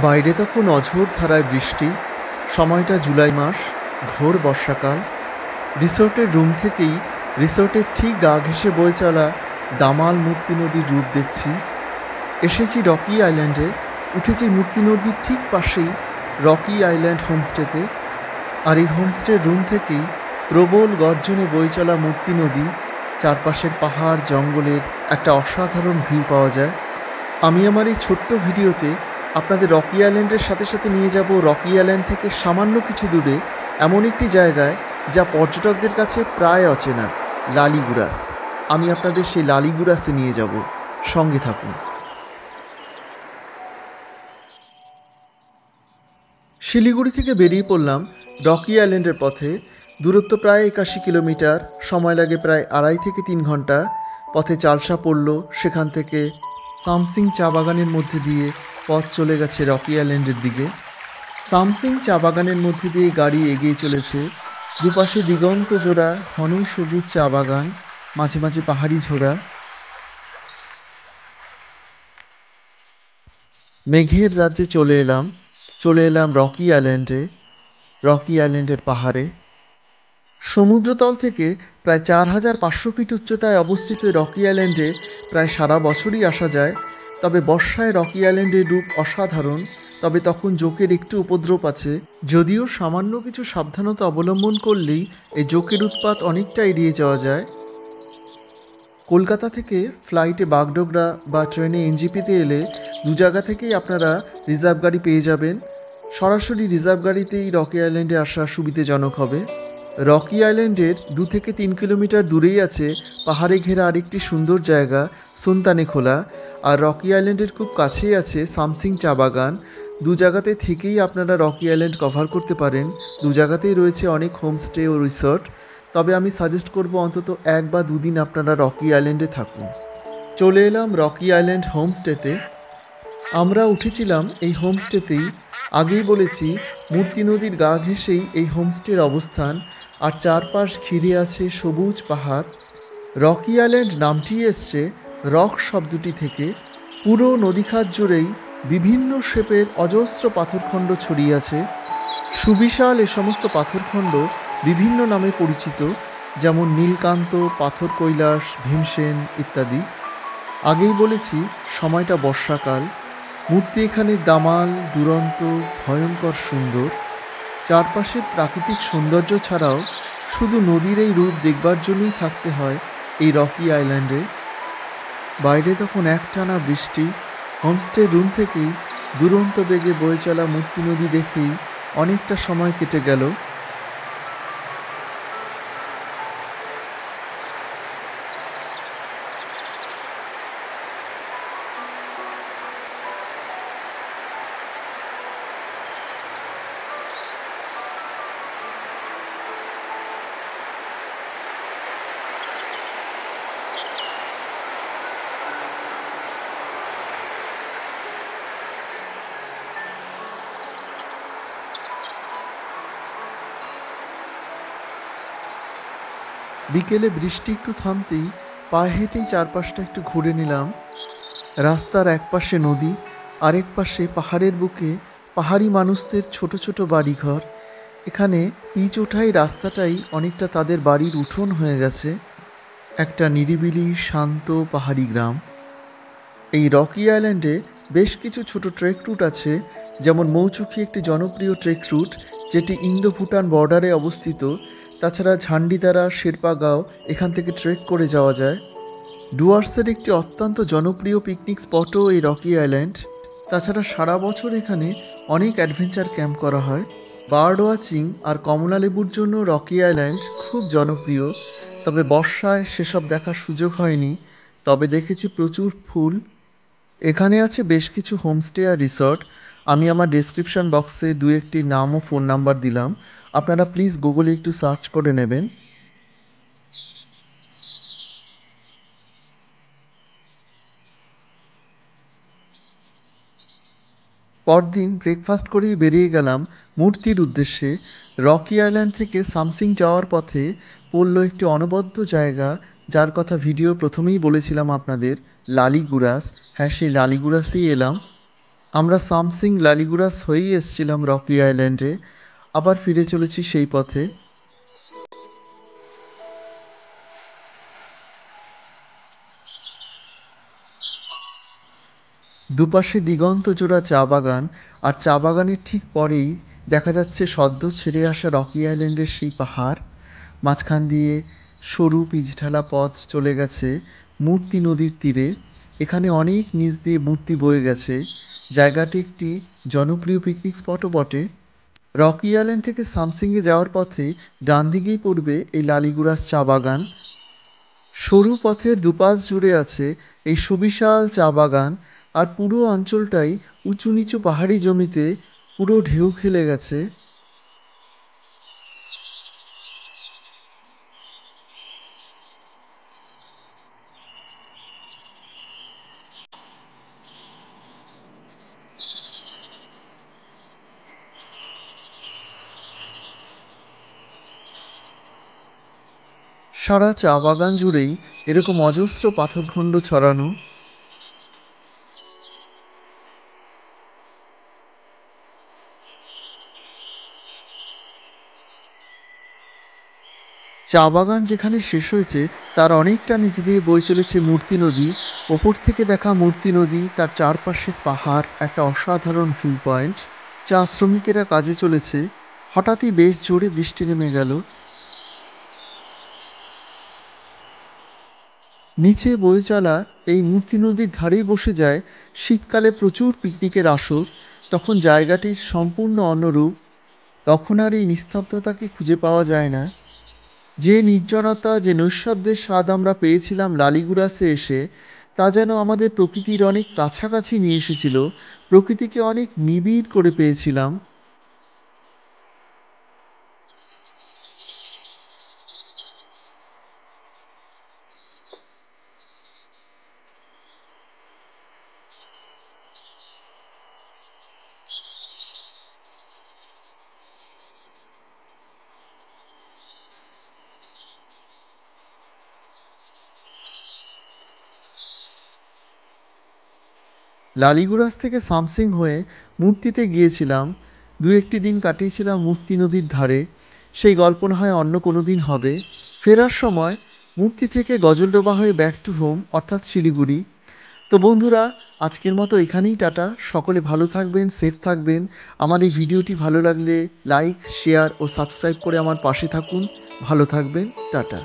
বাইরে তখন অঝোর ধারায় বৃষ্টি। সময়টা জুলাই মাস, ঘোর বর্ষাকাল। রিসোর্টের রুম থেকেই রিসোর্টের ঠিক গা ঘেঁষে বয়ে চলা দামাল মূর্তি নদীর রূপ দেখছি। এসেছি রকি আইল্যান্ডে, উঠেছি মূর্তি নদীর ঠিক পাশেই রকি আইল্যান্ড হোমস্টেতে। আর এই হোমস্টের রুম থেকেই প্রবল গর্জনে বয়ে চলা মূর্তি নদী, চারপাশের পাহাড় জঙ্গলের একটা অসাধারণ ভিউ পাওয়া যায়। আমি আমার এই ছোট্ট ভিডিওতে আপনাদের রকি আইল্যান্ডের সাথে সাথে নিয়ে যাব রকি আইল্যান্ড থেকে সামান্য কিছু দূরে এমন একটি জায়গায় যা পর্যটকদের কাছে প্রায় অচেনা, লালিগুরাস। আমি আপনাদের সেই লালিগুরাসে নিয়ে যাব, সঙ্গে থাকুন। শিলিগুড়ি থেকে বেরিয়ে পড়লাম রকি আইল্যান্ডের পথে। দূরত্ব প্রায় 81 কিলোমিটার, সময় লাগে প্রায় 2.5 থেকে 3 ঘন্টা। পথে চালসা পড়ল, সেখান থেকে সামসিং চা বাগানের মধ্যে দিয়ে পথ চলে গেছে রকি আইল্যান্ডের দিকে। সামসিং চা বাগানের মধ্যে দিয়ে গাড়ি এগিয়ে চলেছে। দুপাশে দিগন্ত জোড়া ঘন সবুজ চা বাগান, মাঝে মাঝে পাহাড়ি ঝোড়া। মেঘের রাজ্যে চলে এলাম রকি আইল্যান্ডে, রকি আইল্যান্ডের পাহাড়ে। সমুদ্রতল থেকে প্রায় 4,500 ফিট উচ্চতায় অবস্থিত রকি আইল্যান্ডে প্রায় সারা বছরই আসা যায়। তবে বর্ষায় রকি আইল্যান্ডের রূপ অসাধারণ। তবে তখন জোকের একটু উপদ্রব আছে, যদিও সামান্য কিছু সাবধানতা অবলম্বন করলেই এই জোকের উৎপাত অনেকটা এড়িয়ে যাওয়া যায়। কলকাতা থেকে ফ্লাইটে বাগডোগরা বা ট্রেনে এনজিপিতে এলে দু জায়গা থেকেই আপনারা রিজার্ভ গাড়ি পেয়ে যাবেন। সরাসরি রিজার্ভ গাড়িতেই রকি আইল্যান্ডে আসা সুবিধাজনক হবে। রকি আইল্যান্ডের 2 থেকে 3 কিলোমিটার দূরেই আছে পাহাড়ে ঘেরা আরেকটি সুন্দর জায়গা সুনতানেখোলা। আর রকি আইল্যান্ডের খুব কাছেই আছে সামসিং চা বাগান। দু জায়গাতে থেকেই আপনারা রকি আইল্যান্ড কভার করতে পারেন। দু জায়গাতেই রয়েছে অনেক হোমস্টে ও রিসর্ট। তবে আমি সাজেস্ট করব অন্তত 1 বা 2 দিন আপনারা রকি আইল্যান্ডে থাকুন। চলে এলাম রকি আইল্যান্ড হোমস্টেতে। আমরা উঠেছিলাম এই হোমস্টেতেই। আগেই বলেছি মূর্তি নদীর গা ঘেঁষেই এই হোমস্টের অবস্থান, আর চারপাশ ঘিরে আছে সবুজ পাহাড়। রকি আইল্যান্ড নামটি এসছে রক শব্দটি থেকে। পুরো নদীখাত জুড়েই বিভিন্ন শেপের অজস্র পাথরখণ্ড ছড়িয়ে আছে। সুবিশাল এ সমস্ত পাথরখণ্ড বিভিন্ন নামে পরিচিত, যেমন নীলকান্ত, পাথর কৈলাস, ভীমসেন ইত্যাদি। আগেই বলেছি সময়টা বর্ষাকাল। মূর্তি এখানে দামাল, দুরন্ত, ভয়ঙ্কর সুন্দর। চারপাশের প্রাকৃতিক সৌন্দর্য ছাড়াও শুধু নদীর এই রূপ দেখবার জন্যই থাকতে হয় এই রকি আইল্যান্ডে। বাইরে তখন একটানা বৃষ্টি। হোমস্টে রুম থেকেই দুরন্ত বেগে বয়ে চলা মূর্তি নদী দেখেই অনেকটা সময় কেটে গেল। বিকেলে বৃষ্টি একটু থামতেই পায়ে হেঁটেই চারপাশটা একটু ঘুরে নিলাম। রাস্তার একপাশে নদী, আরেক পাশে পাহাড়ের বুকে পাহাড়ি মানুষদের ছোট ছোট বাড়িঘর। এখানে পিচ ওঠাই রাস্তাটাই অনেকটা তাদের বাড়ির উঠোন হয়ে গেছে। একটা নিরিবিলি শান্ত পাহাড়ি গ্রাম। এই রকি আইল্যান্ডে বেশ কিছু ছোট ট্রেক রুট আছে, যেমন মৌচুকি একটি জনপ্রিয় ট্রেক রুট যেটি ইন্দো ভুটান বর্ডারে অবস্থিত। তাছাড়া ঝান্ডিদারা, শেরপাগাঁও এখান থেকে ট্রেক করে যাওয়া যায়। ডুয়ার্সের একটি অত্যন্ত জনপ্রিয় পিকনিক স্পটও এই রকি আইল্যান্ড। তাছাড়া সারা বছর এখানে অনেক অ্যাডভেঞ্চার ক্যাম্প করা হয়। বার্ড ওয়াচিং আর কমলা লেবুর জন্য রকি আইল্যান্ড খুব জনপ্রিয়। তবে বর্ষায় সেসব দেখার সুযোগ হয়নি। তবে দেখেছি প্রচুর ফুল। এখানে আছে বেশ কিছু হোমস্টে আর রিসর্ট। আমি আমার ডেসক্রিপশন বক্সে 2-1টি নাম ও ফোন নাম্বার দিলাম, আপনারা প্লিজ গুগলে একটু সার্চ করে নেবেন। পরদিন ব্রেকফাস্ট করেই বেরিয়ে গেলাম মূর্তির উদ্দেশ্যে। রকি আইল্যান্ড থেকে সামসিং যাওয়ার পথে পড়ল একটি অনবদ্য জায়গা, যার কথা ভিডিও প্রথমেই বলেছিলাম আপনাদের, লালিগুরাস। হ্যাঁ, সেই লালিগুরাসেই এলাম। আমরা সামসিং লালিগুরাস হয়েই এসেছিলাম রকি আইল্যান্ডে, আবার ফিরে চলেছি সেই পথে। দুপাশে দিগন্ত জোড়া চা বাগান, আর চা বাগানের ঠিক পরেই দেখা যাচ্ছে সদ্য ছেড়ে আসা রকি আইল্যান্ডের সেই পাহাড়। মাঝখান দিয়ে সরু পিচঢালা পথ চলে গেছে মূর্তি নদীর তীরে। এখানে অনেক নিচ দিয়ে মূর্তি বয়ে গেছে। জায়গাটি একটি জনপ্রিয় পিকনিক স্পটও বটে। রকি আইল্যান্ড থেকে সামসিংয়ে যাওয়ার পথে ডান দিকেই পড়বে এই লালিগুরাস চা বাগান। সরু পথের দুপাশ জুড়ে আছে এই সুবিশাল চা বাগান, আর পুরো অঞ্চলটাই উঁচু নিচু পাহাড়ি জমিতে পুরো ঢেউ খেলে গেছে। সারা চা বাগান জুড়েই এরকম অজস্র পাথরখণ্ড ছড়ানো। চা বাগান যেখানে শেষ হয়েছে তার অনেকটা নিচ দিয়ে বয়ে চলেছে মূর্তি নদী। ওপর থেকে দেখা মূর্তি নদী, তার চারপাশের পাহাড়, একটা অসাধারণ ভিউ পয়েন্ট। চা শ্রমিকেরা কাজে চলেছে। হঠাৎই বেশ জোরে বৃষ্টি নেমে গেল। নিচে বয়ে চলা এই মূর্তি নদীর ধারেই বসে যায় শীতকালে প্রচুর পিকনিকের আসর। তখন জায়গাটির সম্পূর্ণ অন্যরূপ। তখন আর এই নিস্তব্ধতাকে খুঁজে পাওয়া যায় না। যে নির্জনতা, যে নৈঃশব্দের স্বাদ আমরা পেয়েছিলাম লালিগুরাসে এসে, তা যেন আমাদের প্রকৃতির অনেক কাছাকাছি নিয়ে এসেছিল। প্রকৃতিকে অনেক নিবিড় করে পেয়েছিলাম। লালিগুরাস থেকে সামসিং হয়ে মূর্তিতে গিয়েছিলাম। দু একটি দিন কাটিয়েছিলাম মূর্তি নদীর ধারে। সেই গল্প না হয় অন্য কোনো দিন হবে। ফেরার সময় মূর্তি থেকে গজলডোবা হয়ে ব্যাক টু হোম, অর্থাৎ শিলিগুড়ি। তো বন্ধুরা, আজকের মতো এখানেই টাটা। সকলে ভালো থাকবেন, সেফ থাকবেন। আমার এই ভিডিওটি ভালো লাগলে লাইক, শেয়ার ও সাবস্ক্রাইব করে আমার পাশে থাকুন। ভালো থাকবেন, টাটা।